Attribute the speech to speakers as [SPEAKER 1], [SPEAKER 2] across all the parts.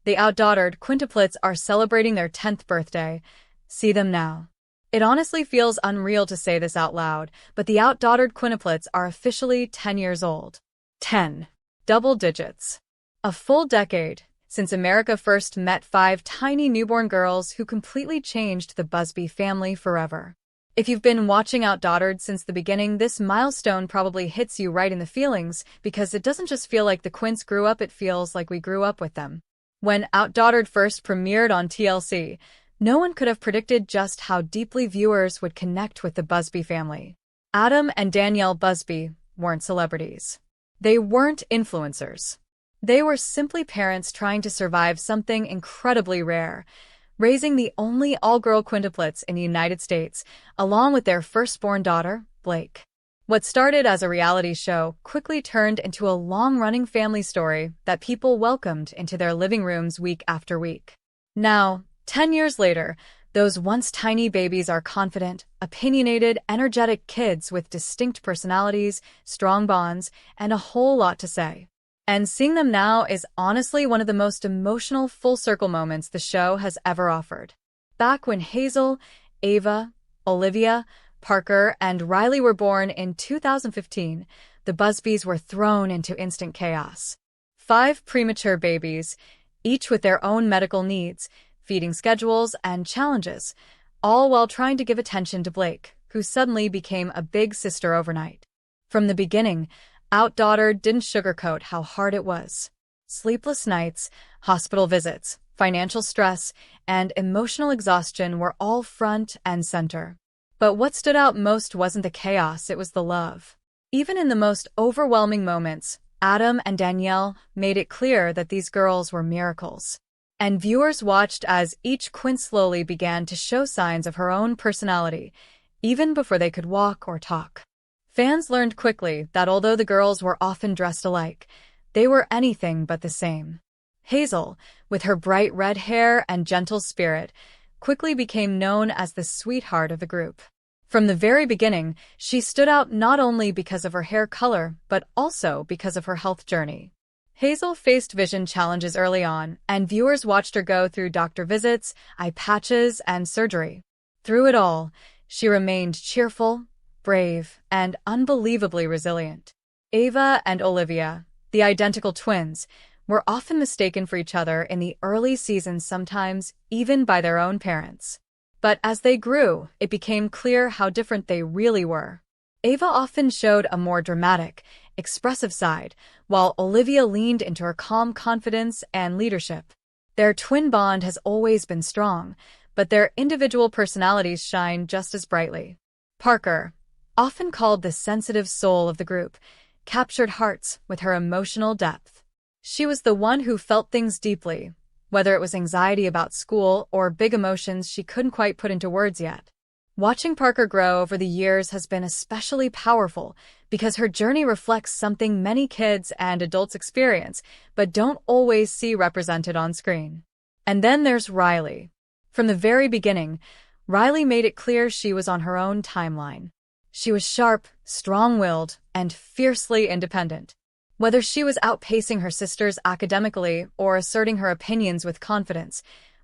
[SPEAKER 1] The OutDaughtered Quintuplets are celebrating their 10th birthday. See them now. It honestly feels unreal to say this out loud, but the OutDaughtered Quintuplets are officially 10 years old. 10. Double digits. A full decade since America first met 5 tiny newborn girls who completely changed the Busby family forever. If you've been watching OutDaughtered since the beginning, this milestone probably hits you right in the feelings, because it doesn't just feel like the Quints grew up, it feels like we grew up with them. When OutDaughtered first premiered on TLC, no one could have predicted just how deeply viewers would connect with the Busby family. Adam and Danielle Busby weren't celebrities. They weren't influencers. They were simply parents trying to survive something incredibly rare, raising the only all-girl quintuplets in the United States, along with their firstborn daughter, Blake. What started as a reality show quickly turned into a long-running family story that people welcomed into their living rooms week after week. Now, 10 years later, those once tiny babies are confident, opinionated, energetic kids with distinct personalities, strong bonds, and a whole lot to say. And seeing them now is honestly one of the most emotional full-circle moments the show has ever offered. Back when Hazel, Ava, Olivia, Parker, and Riley were born in 2015, the Busbys were thrown into instant chaos. 5 premature babies, each with their own medical needs, feeding schedules, and challenges, all while trying to give attention to Blake, who suddenly became a big sister overnight. From the beginning, OutDaughtered didn't sugarcoat how hard it was. Sleepless nights, hospital visits, financial stress, and emotional exhaustion were all front and center. But what stood out most wasn't the chaos, it was the love. Even in the most overwhelming moments, Adam and Danielle made it clear that these girls were miracles. And viewers watched as each Quint slowly began to show signs of her own personality, even before they could walk or talk. Fans learned quickly that although the girls were often dressed alike, they were anything but the same. Hazel, with her bright red hair and gentle spirit, quickly became known as the sweetheart of the group. From the very beginning, she stood out not only because of her hair color, but also because of her health journey. Hazel faced vision challenges early on, and viewers watched her go through doctor visits, eye patches, and surgery. Through it all, she remained cheerful, brave, and unbelievably resilient. Ava and Olivia, the identical twins, were often mistaken for each other in the early seasons, sometimes even by their own parents. But as they grew, it became clear how different they really were. Ava often showed a more dramatic, expressive side, while Olivia leaned into her calm confidence and leadership. Their twin bond has always been strong, but their individual personalities shine just as brightly. Parker, often called the sensitive soul of the group, captured hearts with her emotional depth. She was the one who felt things deeply, whether it was anxiety about school or big emotions she couldn't quite put into words yet. Watching Parker grow over the years has been especially powerful because her journey reflects something many kids and adults experience but don't always see represented on screen. And then there's Riley. From the very beginning, Riley made it clear she was on her own timeline. She was sharp, strong-willed, and fiercely independent. Whether she was outpacing her sisters academically or asserting her opinions with confidence,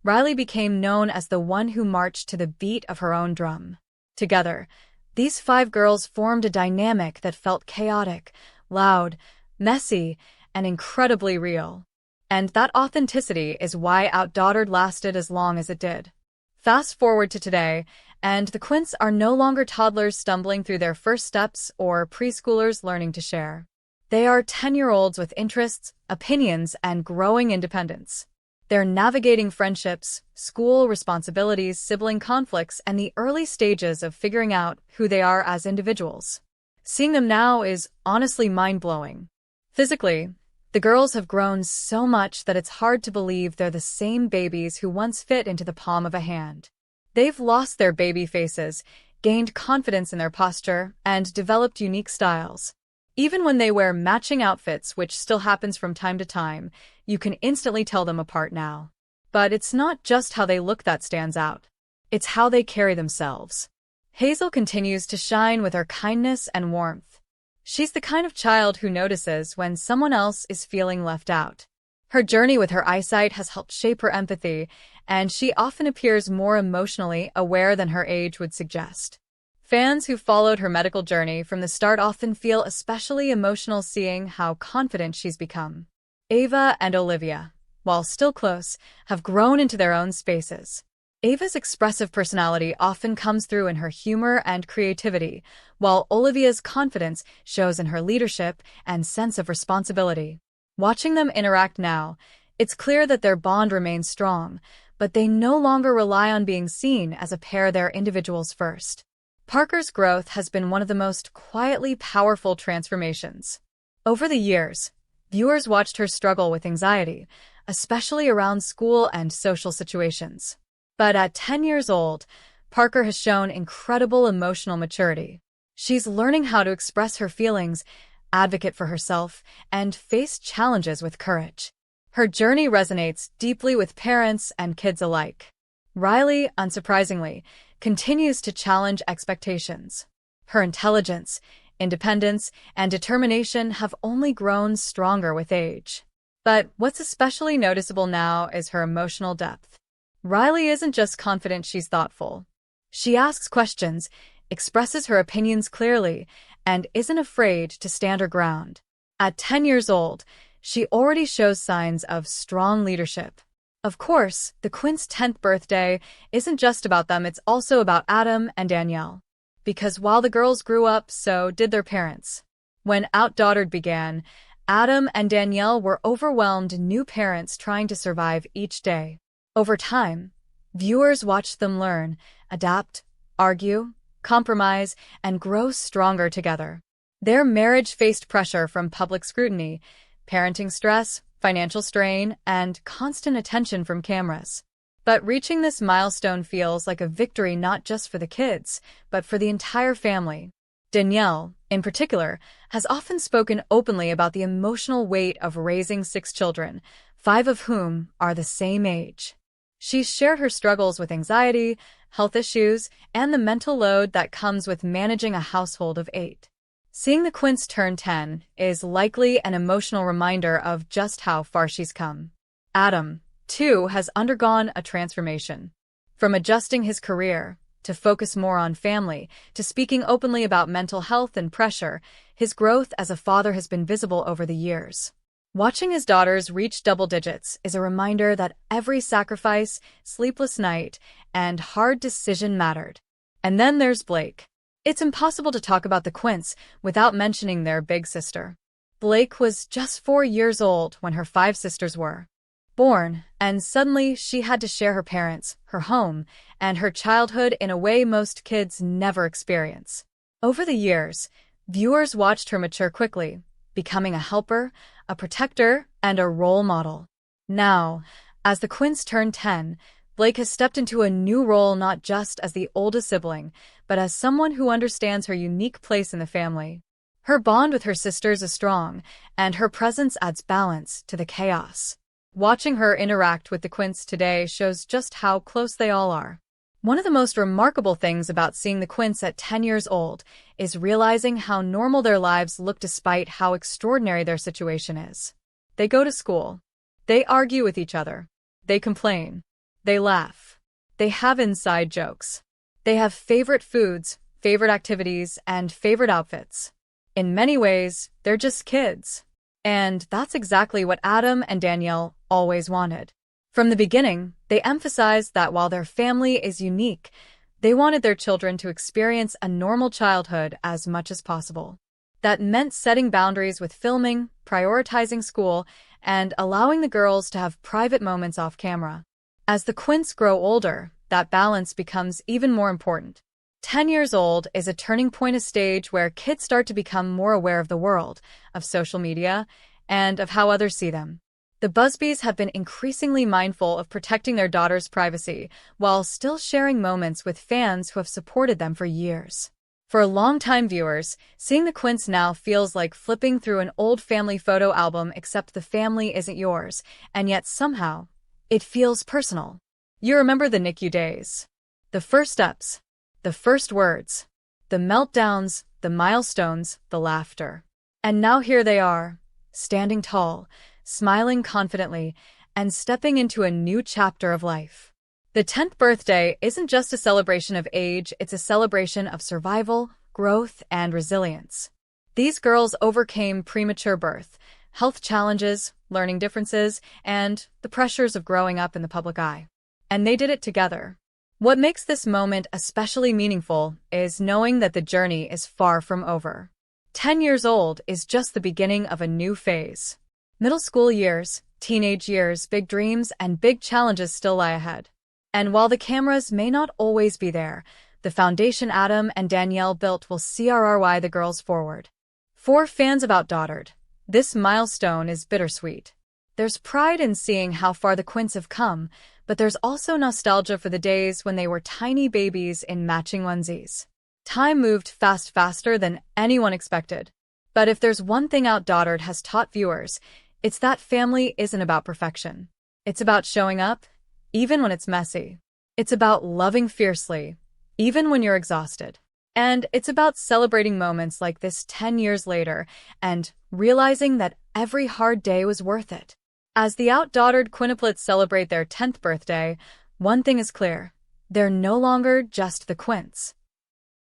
[SPEAKER 1] Riley became known as the one who marched to the beat of her own drum. Together, these 5 girls formed a dynamic that felt chaotic, loud, messy, and incredibly real. And that authenticity is why OutDaughtered lasted as long as it did. Fast forward to today, and the Quints are no longer toddlers stumbling through their first steps or preschoolers learning to share. They are 10-year-olds with interests, opinions, and growing independence. They're navigating friendships, school responsibilities, sibling conflicts, and the early stages of figuring out who they are as individuals. Seeing them now is honestly mind-blowing. Physically, the girls have grown so much that it's hard to believe they're the same babies who once fit into the palm of a hand. They've lost their baby faces, gained confidence in their posture, and developed unique styles. Even when they wear matching outfits, which still happens from time to time, you can instantly tell them apart now. But it's not just how they look that stands out. It's how they carry themselves. Hazel continues to shine with her kindness and warmth. She's the kind of child who notices when someone else is feeling left out. Her journey with her eyesight has helped shape her empathy, and she often appears more emotionally aware than her age would suggest. Fans who followed her medical journey from the start often feel especially emotional seeing how confident she's become. Ava and Olivia, while still close, have grown into their own spaces. Ava's expressive personality often comes through in her humor and creativity, while Olivia's confidence shows in her leadership and sense of responsibility. Watching them interact now, it's clear that their bond remains strong, but they no longer rely on being seen as a pair. They're individuals first. Parker's growth has been one of the most quietly powerful transformations. Over the years, viewers watched her struggle with anxiety, especially around school and social situations. But at 10 years old, Parker has shown incredible emotional maturity. She's learning how to express her feelings, advocate for herself, and face challenges with courage. Her journey resonates deeply with parents and kids alike. Riley, unsurprisingly, continues to challenge expectations. Her intelligence, independence, and determination have only grown stronger with age. But what's especially noticeable now is her emotional depth. Riley isn't just confident, she's thoughtful. She asks questions, expresses her opinions clearly, and isn't afraid to stand her ground. At 10 years old, she already shows signs of strong leadership. Of course, the Quints' 10th birthday isn't just about them, it's also about Adam and Danielle. Because while the girls grew up, so did their parents. When OutDaughtered began, Adam and Danielle were overwhelmed new parents trying to survive each day. Over time, viewers watched them learn, adapt, argue, compromise, and grow stronger together. Their marriage faced pressure from public scrutiny, parenting stress, financial strain, and constant attention from cameras. But reaching this milestone feels like a victory not just for the kids, but for the entire family. Danielle, in particular, has often spoken openly about the emotional weight of raising 6 children, 5 of whom are the same age. She's shared her struggles with anxiety, health issues, and the mental load that comes with managing a household of 8. Seeing the Quints turn 10 is likely an emotional reminder of just how far she's come. Adam, too, has undergone a transformation. From adjusting his career, to focus more on family, to speaking openly about mental health and pressure, his growth as a father has been visible over the years. Watching his daughters reach double digits is a reminder that every sacrifice, sleepless night, and hard decision mattered. And then there's Blake. It's impossible to talk about the Quints without mentioning their big sister. Blake was just 4 years old when her 5 sisters were born, and suddenly she had to share her parents, her home, and her childhood in a way most kids never experience. Over the years, viewers watched her mature quickly, becoming a helper, a protector, and a role model. Now, as the Quints turn 10, Blake has stepped into a new role not just as the oldest sibling, but as someone who understands her unique place in the family. Her bond with her sisters is strong, and her presence adds balance to the chaos. Watching her interact with the Quints today shows just how close they all are. One of the most remarkable things about seeing the Quints at 10 years old is realizing how normal their lives look despite how extraordinary their situation is. They go to school. They argue with each other. They complain. They laugh. They have inside jokes. They have favorite foods, favorite activities, and favorite outfits. In many ways, they're just kids. And that's exactly what Adam and Danielle always wanted. From the beginning, they emphasized that while their family is unique, they wanted their children to experience a normal childhood as much as possible. That meant setting boundaries with filming, prioritizing school, and allowing the girls to have private moments off camera. As the Quints grow older, that balance becomes even more important. 10 years old is a turning point, a stage where kids start to become more aware of the world, of social media, and of how others see them. The Busbys have been increasingly mindful of protecting their daughters' privacy while still sharing moments with fans who have supported them for years. For longtime viewers, seeing the Quints now feels like flipping through an old family photo album, except the family isn't yours, and yet somehow, it feels personal. You remember the NICU days. The first steps. The first words. The meltdowns, the milestones, the laughter. And now here they are, standing tall, smiling confidently, and stepping into a new chapter of life. The 10th birthday isn't just a celebration of age, it's a celebration of survival, growth, and resilience. These girls overcame premature birth, health challenges, learning differences, and the pressures of growing up in the public eye. And they did it together. What makes this moment especially meaningful is knowing that the journey is far from over. 10 years old is just the beginning of a new phase. Middle school years, teenage years, big dreams, and big challenges still lie ahead. And while the cameras may not always be there, the foundation Adam and Danielle built will CRRY the girls forward. For fans of OutDaughtered, this milestone is bittersweet. There's pride in seeing how far the Quints have come, but there's also nostalgia for the days when they were tiny babies in matching onesies. Time moved faster than anyone expected. But if there's one thing OutDaughtered has taught viewers, it's that family isn't about perfection. It's about showing up, even when it's messy. It's about loving fiercely, even when you're exhausted. And it's about celebrating moments like this 10 years later and realizing that every hard day was worth it. As the OutDaughtered Quintuplets celebrate their 10th birthday, one thing is clear. They're no longer just the Quints.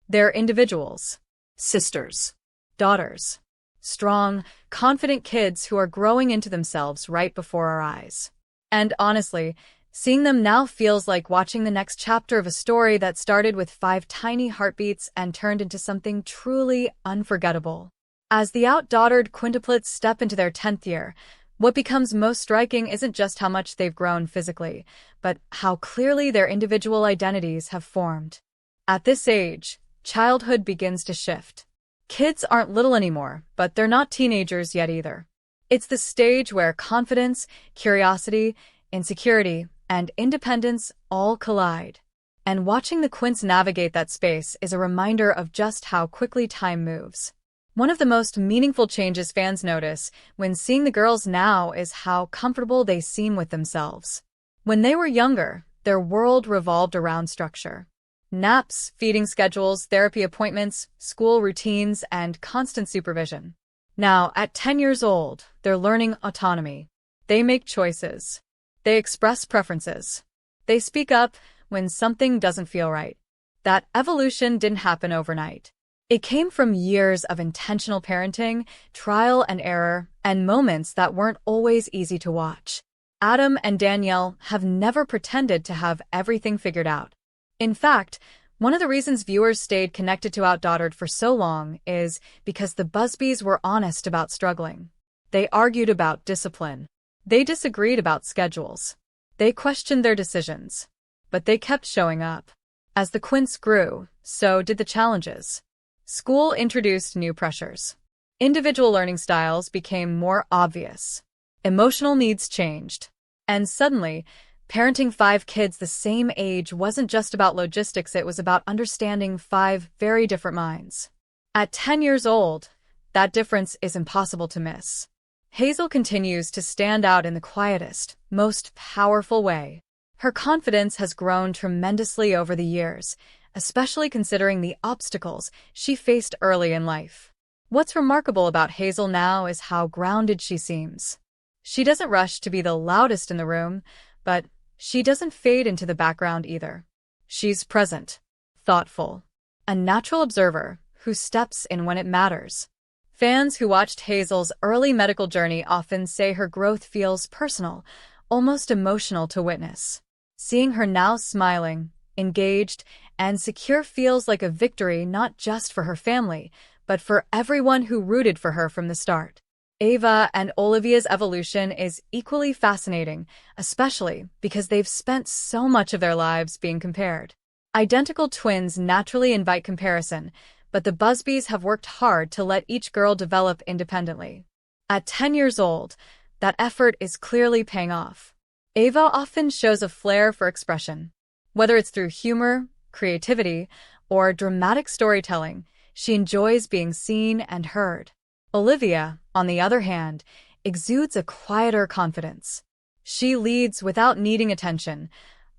[SPEAKER 1] They're individuals, sisters, daughters, strong, confident kids who are growing into themselves right before our eyes. And honestly, seeing them now feels like watching the next chapter of a story that started with 5 tiny heartbeats and turned into something truly unforgettable. As the OutDaughtered Quintuplets step into their 10th year, what becomes most striking isn't just how much they've grown physically, but how clearly their individual identities have formed. At this age, childhood begins to shift. Kids aren't little anymore, but they're not teenagers yet either. It's the stage where confidence, curiosity, insecurity, and independence all collide. And watching the Quints navigate that space is a reminder of just how quickly time moves. One of the most meaningful changes fans notice when seeing the girls now is how comfortable they seem with themselves. When they were younger, their world revolved around structure. Naps, feeding schedules, therapy appointments, school routines, and constant supervision. Now, at 10 years old, they're learning autonomy. They make choices. They express preferences. They speak up when something doesn't feel right. That evolution didn't happen overnight. It came from years of intentional parenting, trial and error, and moments that weren't always easy to watch. Adam and Danielle have never pretended to have everything figured out. In fact, one of the reasons viewers stayed connected to OutDaughtered for so long is because the Busbys were honest about struggling. They argued about discipline. They disagreed about schedules. They questioned their decisions. But they kept showing up. As the Quints grew, so did the challenges. School introduced new pressures. Individual learning styles became more obvious. Emotional needs changed. And suddenly, parenting 5 kids the same age wasn't just about logistics, it was about understanding 5 very different minds. At 10 years old, that difference is impossible to miss. Hazel continues to stand out in the quietest, most powerful way. Her confidence has grown tremendously over the years, especially considering the obstacles she faced early in life. What's remarkable about Hazel now is how grounded she seems. She doesn't rush to be the loudest in the room, but she doesn't fade into the background either. She's present, thoughtful, a natural observer who steps in when it matters. Fans who watched Hazel's early medical journey often say her growth feels personal, almost emotional to witness. Seeing her now smiling, engaged, and secure feels like a victory not just for her family, but for everyone who rooted for her from the start. Ava and Olivia's evolution is equally fascinating, especially because they've spent so much of their lives being compared. Identical twins naturally invite comparison, but the Busbys have worked hard to let each girl develop independently. At 10 years old, that effort is clearly paying off. Ava often shows a flair for expression. Whether it's through humor, creativity, or dramatic storytelling, she enjoys being seen and heard. Olivia, on the other hand, exudes a quieter confidence. She leads without needing attention,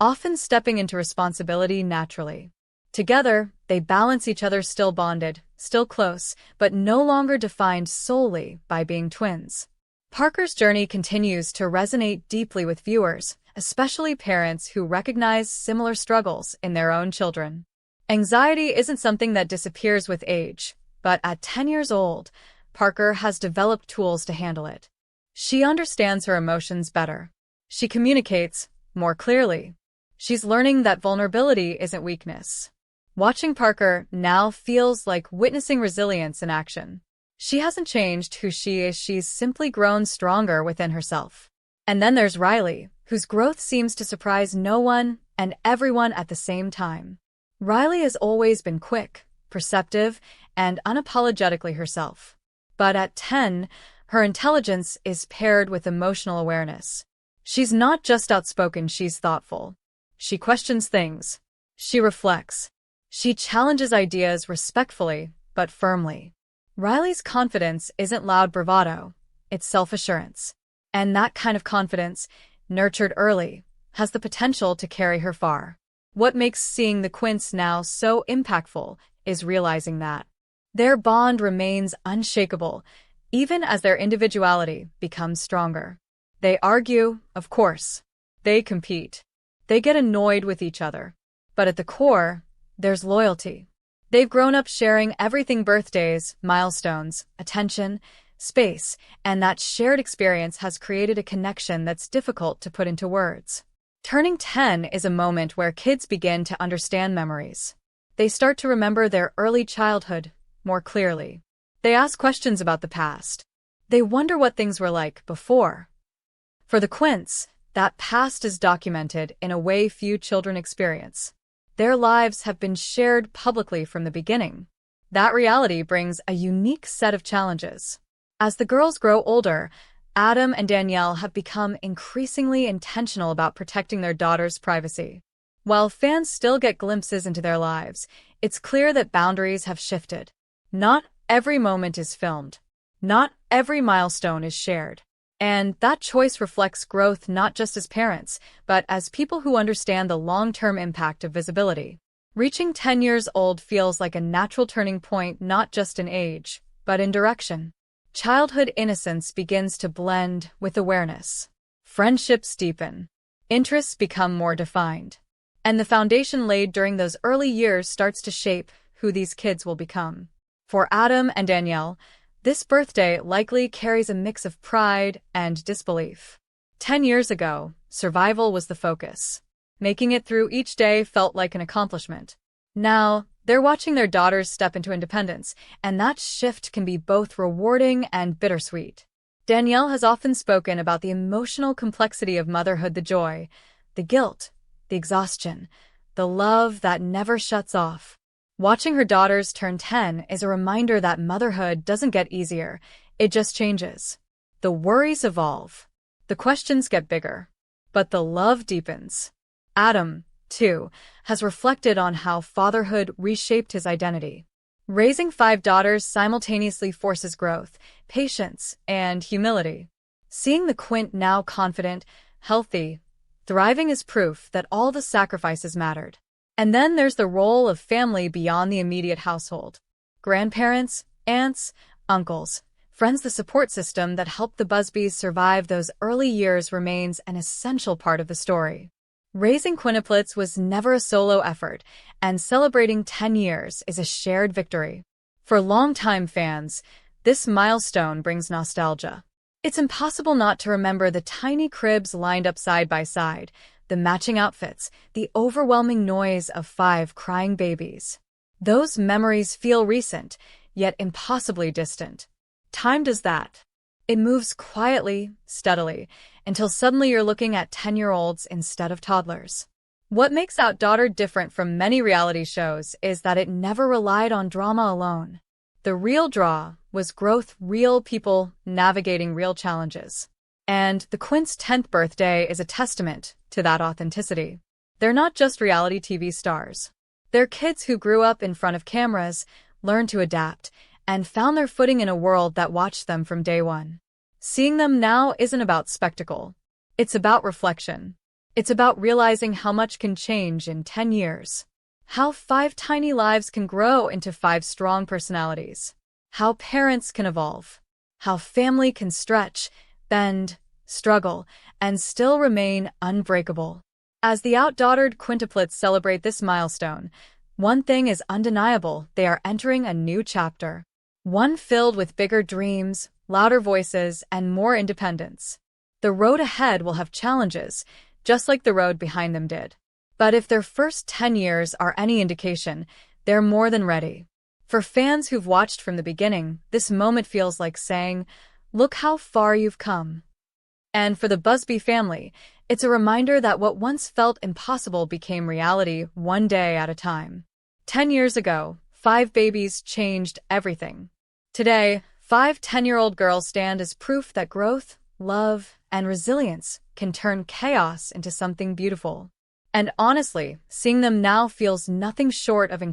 [SPEAKER 1] often stepping into responsibility naturally. Together, they balance each other, still bonded, still close, but no longer defined solely by being twins. Parker's journey continues to resonate deeply with viewers, especially parents who recognize similar struggles in their own children. Anxiety isn't something that disappears with age, but at 10 years old, Parker has developed tools to handle it. She understands her emotions better. She communicates more clearly. She's learning that vulnerability isn't weakness. Watching Parker now feels like witnessing resilience in action. She hasn't changed who she is, she's simply grown stronger within herself. And then there's Riley, whose growth seems to surprise no one and everyone at the same time. Riley has always been quick, perceptive, and unapologetically herself. But at 10, her intelligence is paired with emotional awareness. She's not just outspoken, she's thoughtful. She questions things. She reflects. She challenges ideas respectfully, but firmly. Riley's confidence isn't loud bravado, it's self-assurance. And that kind of confidence, nurtured early, has the potential to carry her far. What makes seeing the Quints now so impactful is realizing that their bond remains unshakable, even as their individuality becomes stronger. They argue, of course. They compete. They get annoyed with each other. But at the core, there's loyalty. They've grown up sharing everything: birthdays, milestones, attention, space, and that shared experience has created a connection that's difficult to put into words. Turning 10 is a moment where kids begin to understand memories. They start to remember their early childhood more clearly. They ask questions about the past. They wonder what things were like before. For the Quints, that past is documented in a way few children experience. Their lives have been shared publicly from the beginning. That reality brings a unique set of challenges. As the girls grow older, Adam and Danielle have become increasingly intentional about protecting their daughter's privacy. While fans still get glimpses into their lives, it's clear that boundaries have shifted. Not every moment is filmed. Not every milestone is shared. And that choice reflects growth not just as parents, but as people who understand the long-term impact of visibility. Reaching 10 years old feels like a natural turning point, not just in age, but in direction. Childhood innocence begins to blend with awareness. Friendships deepen. Interests become more defined. And the foundation laid during those early years starts to shape who these kids will become. For Adam and Danielle, this birthday likely carries a mix of pride and disbelief. 10 years ago, survival was the focus. Making it through each day felt like an accomplishment. Now, they're watching their daughters step into independence, and that shift can be both rewarding and bittersweet. Danielle has often spoken about the emotional complexity of motherhood: the joy, the guilt, the exhaustion, the love that never shuts off. Watching her daughters turn 10 is a reminder that motherhood doesn't get easier, it just changes. The worries evolve. The questions get bigger. But the love deepens. Adam, too, has reflected on how fatherhood reshaped his identity. Raising 5 daughters simultaneously forces growth, patience, and humility. Seeing the Quint now confident, healthy, thriving is proof that all the sacrifices mattered. And then there's the role of family beyond the immediate household. Grandparents, aunts, uncles, friends. The support system that helped the Busbys survive those early years remains an essential part of the story. Raising quintuplets was never a solo effort, and celebrating 10 years is a shared victory. For longtime fans, this milestone brings nostalgia. It's impossible not to remember the tiny cribs lined up side by side, the matching outfits, the overwhelming noise of 5 crying babies. Those memories feel recent, yet impossibly distant. Time does that. It moves quietly, steadily, until suddenly you're looking at 10-year-olds instead of toddlers. What makes OutDaughtered different from many reality shows is that it never relied on drama alone. The real draw was growth, real people navigating real challenges. And the Quints' 10th birthday is a testament to that authenticity. They're not just reality TV stars. They're kids who grew up in front of cameras, learned to adapt, and found their footing in a world that watched them from day one. Seeing them now isn't about spectacle. It's about reflection. It's about realizing how much can change in 10 years. How 5 tiny lives can grow into 5 strong personalities. How parents can evolve. How family can stretch, bend, struggle, and still remain unbreakable. As the OutDaughtered quintuplets celebrate this milestone, one thing is undeniable: they are entering a new chapter. One filled with bigger dreams, louder voices, and more independence. The road ahead will have challenges, just like the road behind them did. But if their first 10 years are any indication, they're more than ready. For fans who've watched from the beginning, this moment feels like saying, "Look how far you've come." And for the Busby family, it's a reminder that what once felt impossible became reality one day at a time. 10 years ago, 5 babies changed everything. Today, 5 10-year-old girls stand as proof that growth, love, and resilience can turn chaos into something beautiful. And honestly, seeing them now feels nothing short of incredible.